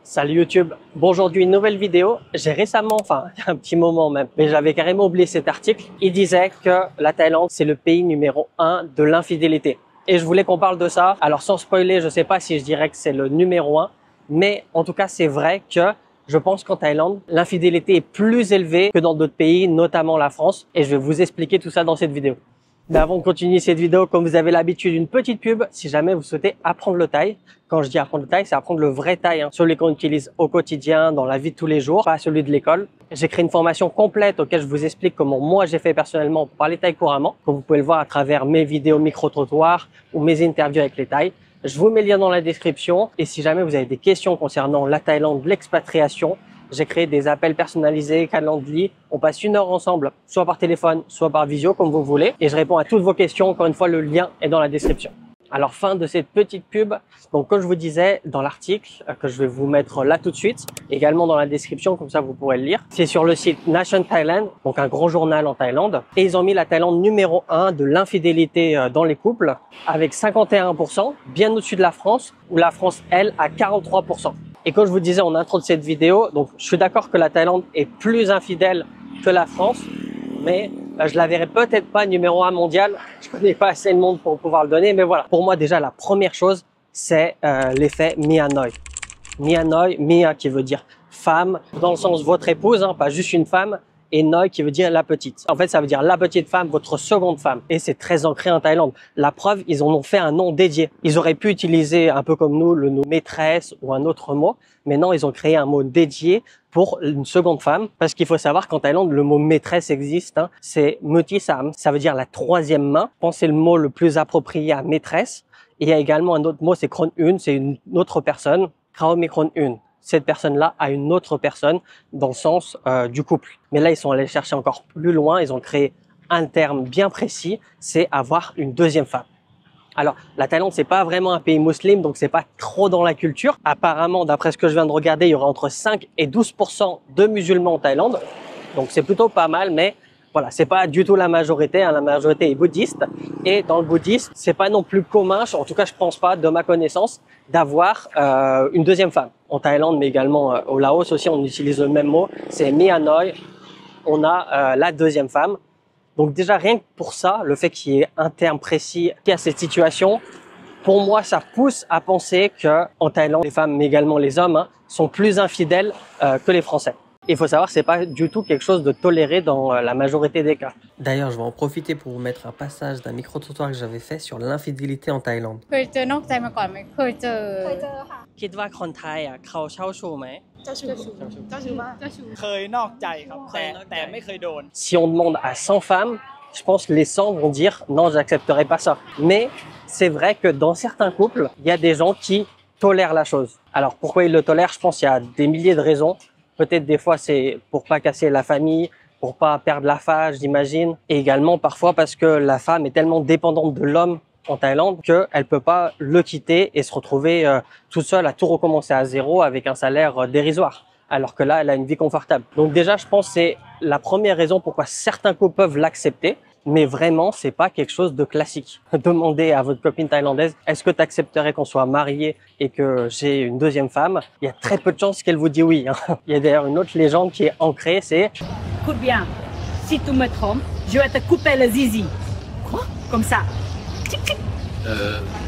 Salut YouTube, bon aujourd'hui une nouvelle vidéo. J'ai récemment, enfin il y a un petit moment même, mais j'avais carrément oublié cet article. Il disait que la Thaïlande c'est le pays numéro 1 de l'infidélité. Et je voulais qu'on parle de ça. Alors sans spoiler, je sais pas si je dirais que c'est le numéro 1, mais en tout cas c'est vrai que je pense qu'en Thaïlande, l'infidélité est plus élevée que dans d'autres pays, notamment la France. Et je vais vous expliquer tout ça dans cette vidéo. Mais avant de continuer cette vidéo, comme vous avez l'habitude, une petite pub si jamais vous souhaitez apprendre le thaï. Quand je dis apprendre le thaï, c'est apprendre le vrai thaï, celui qu'on utilise au quotidien, dans la vie de tous les jours, pas celui de l'école. J'ai créé une formation complète auquel je vous explique comment moi j'ai fait personnellement pour parler thaï couramment, comme vous pouvez le voir à travers mes vidéos micro-trottoirs ou mes interviews avec les Thaïs. Je vous mets le lien dans la description et si jamais vous avez des questions concernant la Thaïlande, l'expatriation, j'ai créé des appels personnalisés, Calendly. On passe 1 heure ensemble, soit par téléphone, soit par visio, comme vous voulez. Et je réponds à toutes vos questions. Encore une fois, le lien est dans la description. Alors, fin de cette petite pub. Donc, comme je vous disais dans l'article, que je vais vous mettre là tout de suite, également dans la description, comme ça vous pourrez le lire. C'est sur le site Nation Thailand, donc un grand journal en Thaïlande. Et ils ont mis la Thaïlande numéro 1 de l'infidélité dans les couples, avec 51%, bien au-dessus de la France, où la France, elle, a 43%. Et comme je vous disais en intro de cette vidéo, donc je suis d'accord que la Thaïlande est plus infidèle que la France, mais je la verrai peut-être pas numéro 1 mondial. Je connais pas assez de monde pour pouvoir le donner, mais voilà. Pour moi, déjà, la première chose, c'est l'effet Mia Noi. Mia Noi, Mia qui veut dire femme, dans le sens votre épouse, pas juste une femme, et Noi qui veut dire la petite. En fait, ça veut dire la petite femme, votre seconde femme. Et c'est très ancré en Thaïlande. La preuve, ils en ont fait un nom dédié. Ils auraient pu utiliser, un peu comme nous, le nom maîtresse ou un autre mot. Mais non, ils ont créé un mot dédié pour une seconde femme. Parce qu'il faut savoir qu'en Thaïlande, le mot maîtresse existe. C'est Muti Sam. Ça veut dire la troisième main. Je pense que c'est le mot le plus approprié à maîtresse. Et il y a également un autre mot, c'est Kron Un. C'est une autre personne. Krao Mi Kron Un. Cette personne-là a une autre personne dans le sens du couple. Mais là, ils sont allés chercher encore plus loin. Ils ont créé un terme bien précis, c'est avoir une deuxième femme. Alors, la Thaïlande, c'est pas vraiment un pays musulman, donc c'est pas trop dans la culture. Apparemment, d'après ce que je viens de regarder, il y aura entre 5 et 12% de musulmans en Thaïlande. Donc, c'est plutôt pas mal, mais voilà, c'est pas du tout la majorité. La majorité est bouddhiste. Et dans le bouddhisme, c'est pas non plus commun, en tout cas, je pense pas, de ma connaissance, d'avoir une deuxième femme. En Thaïlande, mais également au Laos aussi, on utilise le même mot. C'est Mia Noi. On a la deuxième femme. Donc déjà, rien que pour ça, le fait qu'il y ait un terme précis qui a cette situation, pour moi, ça pousse à penser que en Thaïlande, les femmes, mais également les hommes, sont plus infidèles que les Français. Il faut savoir que c'est pas du tout quelque chose de toléré dans la majorité des cas. D'ailleurs, je vais en profiter pour vous mettre un passage d'un micro-trottoir que j'avais fait sur l'infidélité en Thaïlande. เคยเจอนอกใจมาก่อนไหมเคยเจอ เคยเจอค่ะ คิดว่าคนไทยเขาเช่าชู้ไหม เจ้าชู้เจ้าชู้มาก เคยนอกใจครับแต่ไม่เคยโดน Si on demande à 100 femmes, je pense que les 100 vont dire non, j'accepterai pas ça. Mais c'est vrai que dans certains couples, il y a des gens qui tolèrent la chose. Alors pourquoi ils le tolèrent? Je pense qu'il y a des milliers de raisons. Peut-être des fois c'est pour pas casser la famille, pour pas perdre la face, j'imagine. Et également parfois parce que la femme est tellement dépendante de l'homme en Thaïlande qu'elle peut pas le quitter et se retrouver toute seule à tout recommencer à zéro avec un salaire dérisoire. Alors que là, elle a une vie confortable. Donc déjà, je pense que c'est la première raison pourquoi certains couples peuvent l'accepter. Mais vraiment, c'est pas quelque chose de classique. Demandez à votre copine thaïlandaise, est-ce que tu accepterais qu'on soit marié et que j'ai une deuxième femme? Il y a très peu de chances qu'elle vous dise oui. Il y a d'ailleurs une autre légende qui est ancrée, c'est... Écoute bien, si tu me trompes, je vais te couper le zizi. Quoi? Comme ça.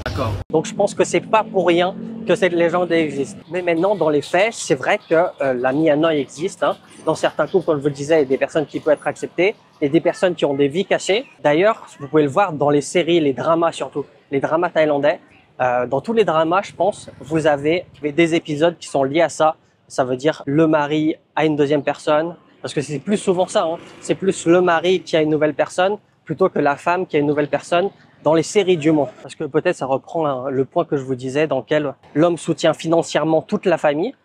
D'accord. Donc je pense que c'est pas pour rien que cette légende existe. Mais maintenant, dans les faits, c'est vrai que la Mia Noi existe. Dans certains couples, comme je vous le disais, il y a des personnes qui peuvent être acceptées et des personnes qui ont des vies cachées. D'ailleurs, vous pouvez le voir dans les séries, les dramas surtout, les dramas thaïlandais. Dans tous les dramas, je pense, vous avez des épisodes qui sont liés à ça. Ça veut dire le mari a une deuxième personne. Parce que c'est plus souvent ça. C'est plus le mari qui a une nouvelle personne plutôt que la femme qui a une nouvelle personne. Dans les séries du monde, parce que peut-être ça reprend le point que je vous disais dans lequel l'homme soutient financièrement toute la famille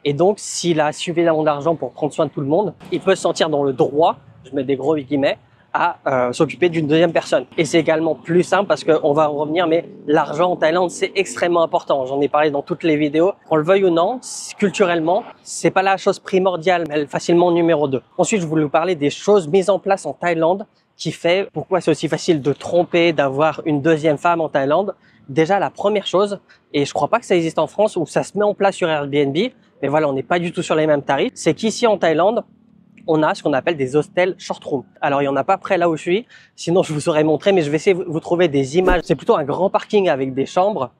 et donc s'il a suffisamment d'argent pour prendre soin de tout le monde, il peut se sentir dans le droit, je mets des gros guillemets, à s'occuper d'une deuxième personne. Et c'est également plus simple parce qu'on va en revenir, mais l'argent en Thaïlande c'est extrêmement important. J'en ai parlé dans toutes les vidéos. Qu'on le veuille ou non, culturellement, c'est pas la chose primordiale, mais facilement numéro 2. Ensuite, je voulais vous parler des choses mises en place en Thaïlande qui fait pourquoi c'est aussi facile de tromper, d'avoir une deuxième femme en Thaïlande. Déjà, la première chose, et je crois pas que ça existe en France ou ça se met en place sur Airbnb, mais voilà, on n'est pas du tout sur les mêmes tarifs, c'est qu'ici en Thaïlande, on a ce qu'on appelle des hostels short room. Alors, il y en a pas près là où je suis, sinon je vous aurais montré, mais je vais essayer de vous trouver des images. C'est plutôt un grand parking avec des chambres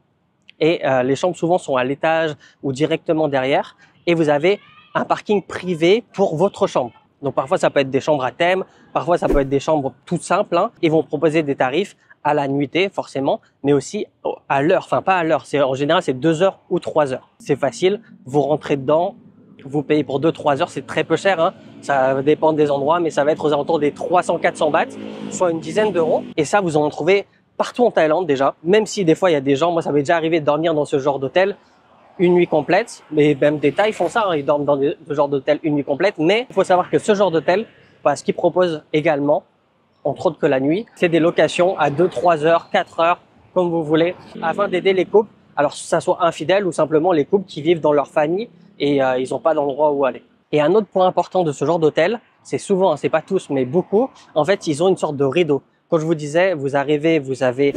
et les chambres souvent sont à l'étage ou directement derrière et vous avez un parking privé pour votre chambre. Donc parfois ça peut être des chambres à thème, parfois ça peut être des chambres toutes simples. Ils vont proposer des tarifs à la nuitée forcément, mais aussi à l'heure. Enfin pas à l'heure, en général c'est 2 heures ou 3 heures. C'est facile, vous rentrez dedans, vous payez pour 2-3 heures, c'est très peu cher. Ça dépend des endroits, mais ça va être aux alentours des 300-400 bahts, soit une dizaine d'euros. Et ça, vous en trouvez partout en Thaïlande déjà. Même si des fois il y a des gens, moi ça m'est déjà arrivé de dormir dans ce genre d'hôtel une nuit complète, mais même des Thaïs font ça, ils dorment dans ce genre d'hôtel une nuit complète. Mais il faut savoir que ce genre d'hôtel, ce qu'ils proposent également, entre autres que la nuit, c'est des locations à 2-3 heures, 4 heures, comme vous voulez, afin d'aider les couples, alors que ça soit infidèles ou simplement les couples qui vivent dans leur famille et ils n'ont pas d'endroit où aller. Et un autre point important de ce genre d'hôtel, c'est souvent, c'est pas tous, mais beaucoup, en fait, ils ont une sorte de rideau. Comme je vous disais, vous arrivez, vous avez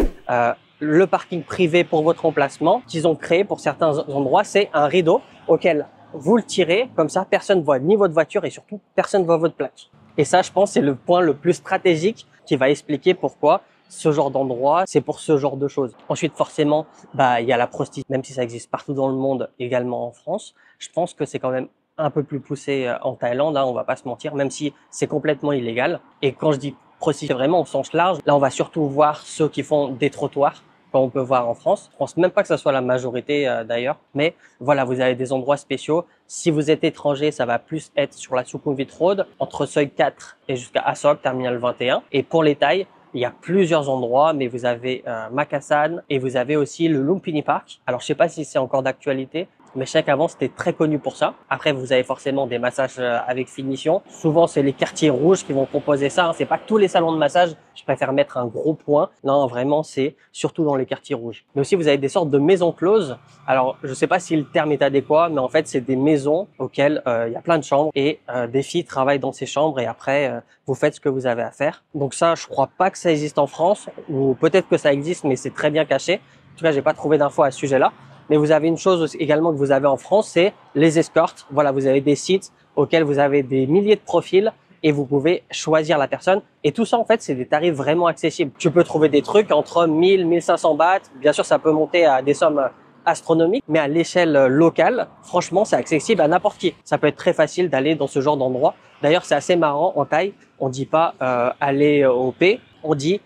le parking privé pour votre emplacement qu'ils ont créé pour certains endroits, c'est un rideau auquel vous le tirez, comme ça personne voit ni votre voiture et surtout personne voit votre place. Et ça, je pense, c'est le point le plus stratégique qui va expliquer pourquoi ce genre d'endroit, c'est pour ce genre de choses. Ensuite, forcément, il y a la prostitution, même si ça existe partout dans le monde, également en France. Je pense que c'est quand même un peu plus poussé en Thaïlande, on va pas se mentir, même si c'est complètement illégal. Et quand je dis prostitution vraiment au sens large, là on va surtout voir ceux qui font des trottoirs, comme on peut voir en France. Je pense même pas que ça soit la majorité d'ailleurs, mais voilà, vous avez des endroits spéciaux. Si vous êtes étranger, ça va plus être sur la Sukhumvit Road, entre Soi 4 et jusqu'à Asok, Terminal 21. Et pour les Thaïs, il y a plusieurs endroits, mais vous avez Makassan et vous avez aussi le Lumpini Park. Alors je sais pas si c'est encore d'actualité, mais je sais qu'avant c'était très connu pour ça. Après vous avez forcément des massages avec finition. Souvent c'est les quartiers rouges qui vont proposer ça. C'est pas tous les salons de massage. Je préfère mettre un gros point. Non, vraiment c'est surtout dans les quartiers rouges. Mais aussi vous avez des sortes de maisons closes. Alors je sais pas si le terme est adéquat, mais en fait c'est des maisons auxquelles il y a plein de chambres et des filles travaillent dans ces chambres et après vous faites ce que vous avez à faire. Donc ça, je crois pas que ça existe en France, ou peut-être que ça existe, mais c'est très bien caché. En tout cas, j'ai pas trouvé d'infos à ce sujet-là. Mais vous avez une chose également que vous avez en France, c'est les escortes. Voilà, vous avez des sites auxquels vous avez des milliers de profils et vous pouvez choisir la personne. Et tout ça, en fait, c'est des tarifs vraiment accessibles. Tu peux trouver des trucs entre 1000, 1500 bahts. Bien sûr, ça peut monter à des sommes astronomiques, mais à l'échelle locale, franchement, c'est accessible à n'importe qui. Ça peut être très facile d'aller dans ce genre d'endroit. D'ailleurs, c'est assez marrant en Thaï. On dit pas aller au P, on dit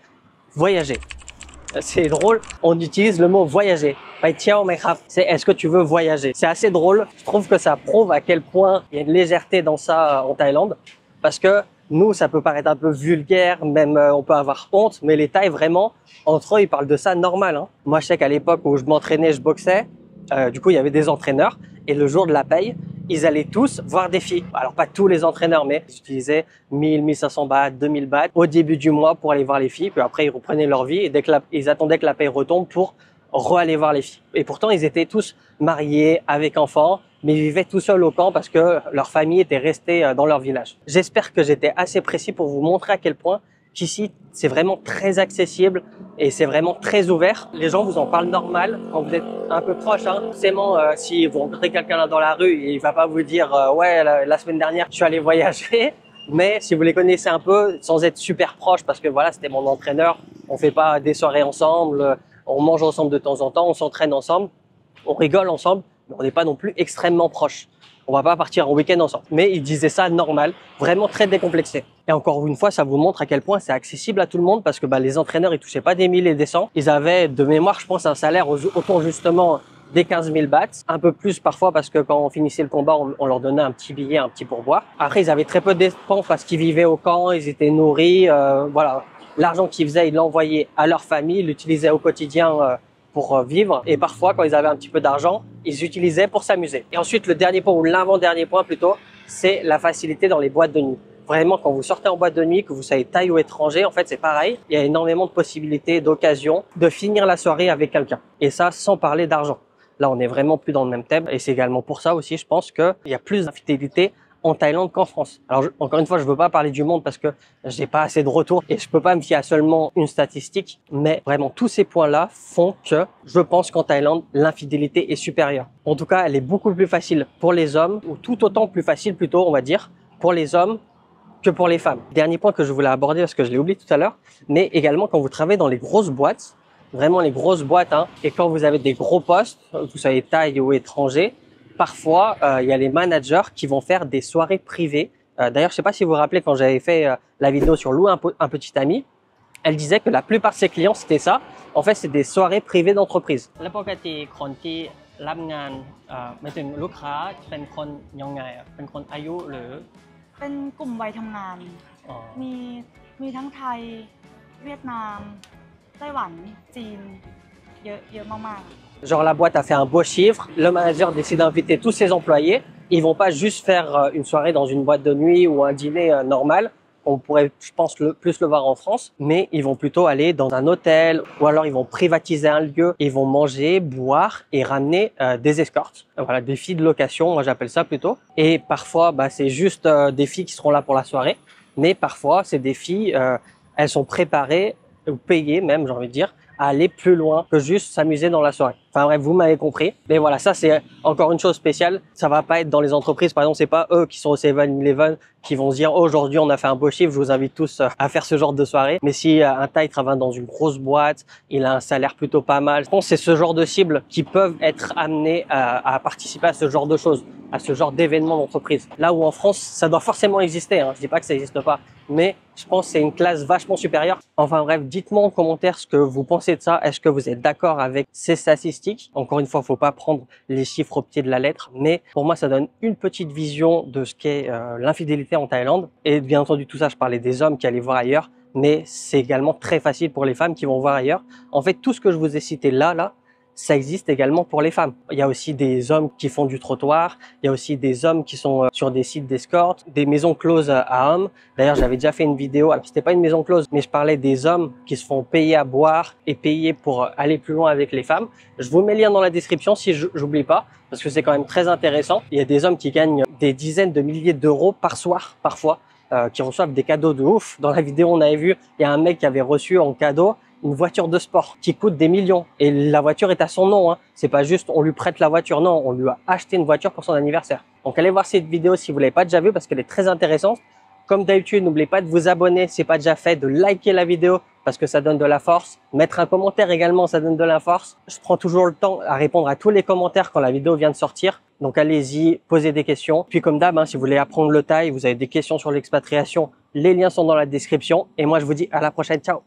voyager. C'est drôle, on utilise le mot voyager. C'est est-ce que tu veux voyager? C'est assez drôle. Je trouve que ça prouve à quel point il y a une légèreté dans ça en Thaïlande. Parce que nous, ça peut paraître un peu vulgaire, même on peut avoir honte, mais les Thaïs, vraiment, entre eux, ils parlent de ça normal. Moi, je sais qu'à l'époque où je m'entraînais, je boxais, du coup, il y avait des entraîneurs. Et le jour de la paye, ils allaient tous voir des filles. Alors, pas tous les entraîneurs, mais ils utilisaient 1000, 1500 bahts, 2000 bahts au début du mois pour aller voir les filles. Puis après, ils reprenaient leur vie et ils attendaient que la paye retombe pour re-aller voir les filles. Et pourtant, ils étaient tous mariés, avec enfants, mais ils vivaient tout seuls au camp parce que leur famille était restée dans leur village. J'espère que j'étais assez précis pour vous montrer à quel point qu'ici, c'est vraiment très accessible et c'est vraiment très ouvert. Les gens vous en parlent normal quand vous êtes un peu proche. Forcément, si vous rencontrez quelqu'un là dans la rue, il va pas vous dire ouais, la semaine dernière, je suis allé voyager. Mais si vous les connaissez un peu, sans être super proche, parce que voilà, c'était mon entraîneur, on fait pas des soirées ensemble, on mange ensemble de temps en temps, on s'entraîne ensemble, on rigole ensemble, mais on n'est pas non plus extrêmement proches. On va pas partir en week-end ensemble. Mais il disait ça normal, vraiment très décomplexé. Et encore une fois, ça vous montre à quel point c'est accessible à tout le monde parce que les entraîneurs, ils touchaient pas des 1000 et des 100. Ils avaient de mémoire, je pense, un salaire autour justement des 15 000 bahts, un peu plus parfois parce que quand on finissait le combat, on leur donnait un petit billet, un petit pourboire. Après, ils avaient très peu de dépenses parce qu'ils vivaient au camp, ils étaient nourris, voilà. L'argent qu'ils faisaient, ils l'envoyaient à leur famille, ils l'utilisaient au quotidien pour vivre. Et parfois, quand ils avaient un petit peu d'argent, ils utilisaient pour s'amuser. Et ensuite, le dernier point, ou l'avant-dernier point plutôt, c'est la facilité dans les boîtes de nuit. Vraiment, quand vous sortez en boîte de nuit, que vous soyez Thaï ou étranger, en fait, c'est pareil. Il y a énormément de possibilités, d'occasions de finir la soirée avec quelqu'un. Et ça, sans parler d'argent. Là, on est vraiment plus dans le même thème. Et c'est également pour ça aussi, je pense qu'il y a plus d'infidélité en Thaïlande qu'en France. Alors encore une fois, je veux pas parler du monde parce que j'ai pas assez de retours et je peux pas me fier à seulement une statistique, mais vraiment tous ces points-là font que je pense qu'en Thaïlande, l'infidélité est supérieure. En tout cas, elle est beaucoup plus facile pour les hommes, ou tout autant plus facile plutôt, on va dire, pour les hommes que pour les femmes. Dernier point que je voulais aborder parce que je l'ai oublié tout à l'heure, mais également quand vous travaillez dans les grosses boîtes, vraiment les grosses boîtes, hein, et quand vous avez des gros postes, que vous soyez Thaï ou étranger, parfois il y a les managers qui vont faire des soirées privées. D'ailleurs, je sais pas si vous vous rappelez quand j'avais fait la vidéo sur Lou, un petit ami, elle disait que la plupart de ses clients c'était ça. En fait, c'est des soirées privées d'entreprise. แล้วปกติคนที่รับงานหมายถึงลูกค้าเป็นคนยังไงอ่ะเป็นคนอายุหรือ เป็นกลุ่มวัยทำงาน อ๋อ มีทั้งไทยเวียดนามไต้หวันจีนเยอะมากๆ Genre la boîte a fait un beau chiffre, le manager décide d'inviter tous ses employés. Ils vont pas juste faire une soirée dans une boîte de nuit ou un dîner normal. On pourrait, je pense, plus le voir en France, mais ils vont plutôt aller dans un hôtel ou alors ils vont privatiser un lieu. Ils vont manger, boire et ramener des escortes. Voilà, des filles de location, moi j'appelle ça plutôt. Et parfois, c'est juste des filles qui seront là pour la soirée, mais parfois c'est des filles, elles sont préparées ou payées même, j'ai envie de dire, à aller plus loin que juste s'amuser dans la soirée. Enfin bref, vous m'avez compris. Mais voilà, ça c'est encore une chose spéciale. Ça va pas être dans les entreprises. Par exemple, c'est pas eux qui sont au 7-Eleven qui vont se dire oh, aujourd'hui on a fait un beau chiffre, je vous invite tous à faire ce genre de soirée. Mais si un Thaï travaille dans une grosse boîte, il a un salaire plutôt pas mal. Je pense que c'est ce genre de cibles qui peuvent être amenés à participer à ce genre de choses, à ce genre d'événements d'entreprise. Là où en France, ça doit forcément exister. Hein. Je dis pas que ça n'existe pas, mais je pense que c'est une classe vachement supérieure. Enfin bref, dites-moi en commentaire ce que vous pensez de ça. Est-ce que vous êtes d'accord avec ces statistiques? Encore une fois, faut pas prendre les chiffres au pied de la lettre, mais pour moi, ça donne une petite vision de ce qu'est l'infidélité en Thaïlande. Et bien entendu, tout ça, je parlais des hommes qui allaient voir ailleurs, mais c'est également très facile pour les femmes qui vont voir ailleurs. En fait, tout ce que je vous ai cité là, ça existe également pour les femmes. Il y a aussi des hommes qui font du trottoir, il y a aussi des hommes qui sont sur des sites d'escorte, des maisons closes à hommes. D'ailleurs, j'avais déjà fait une vidéo, alors c'était pas une maison close, mais je parlais des hommes qui se font payer à boire et payer pour aller plus loin avec les femmes. Je vous mets le lien dans la description si j'oublie pas, parce que c'est quand même très intéressant. Il y a des hommes qui gagnent des dizaines de milliers d'euros par soir, parfois, qui reçoivent des cadeaux de ouf. Dans la vidéo, on avait vu, il y a un mec qui avait reçu en cadeau une voiture de sport qui coûte des millions et la voiture est à son nom. Hein. C'est pas juste on lui prête la voiture, non, on lui a acheté une voiture pour son anniversaire. Donc allez voir cette vidéo si vous l'avez pas déjà vue parce qu'elle est très intéressante. Comme d'habitude, n'oubliez pas de vous abonner si c'est pas déjà fait, de liker la vidéo parce que ça donne de la force. Mettre un commentaire également, ça donne de la force. Je prends toujours le temps à répondre à tous les commentaires quand la vidéo vient de sortir. Donc allez-y, posez des questions. Puis comme d'hab, si vous voulez apprendre le thaï, vous avez des questions sur l'expatriation, les liens sont dans la description. Et moi, je vous dis à la prochaine. Ciao!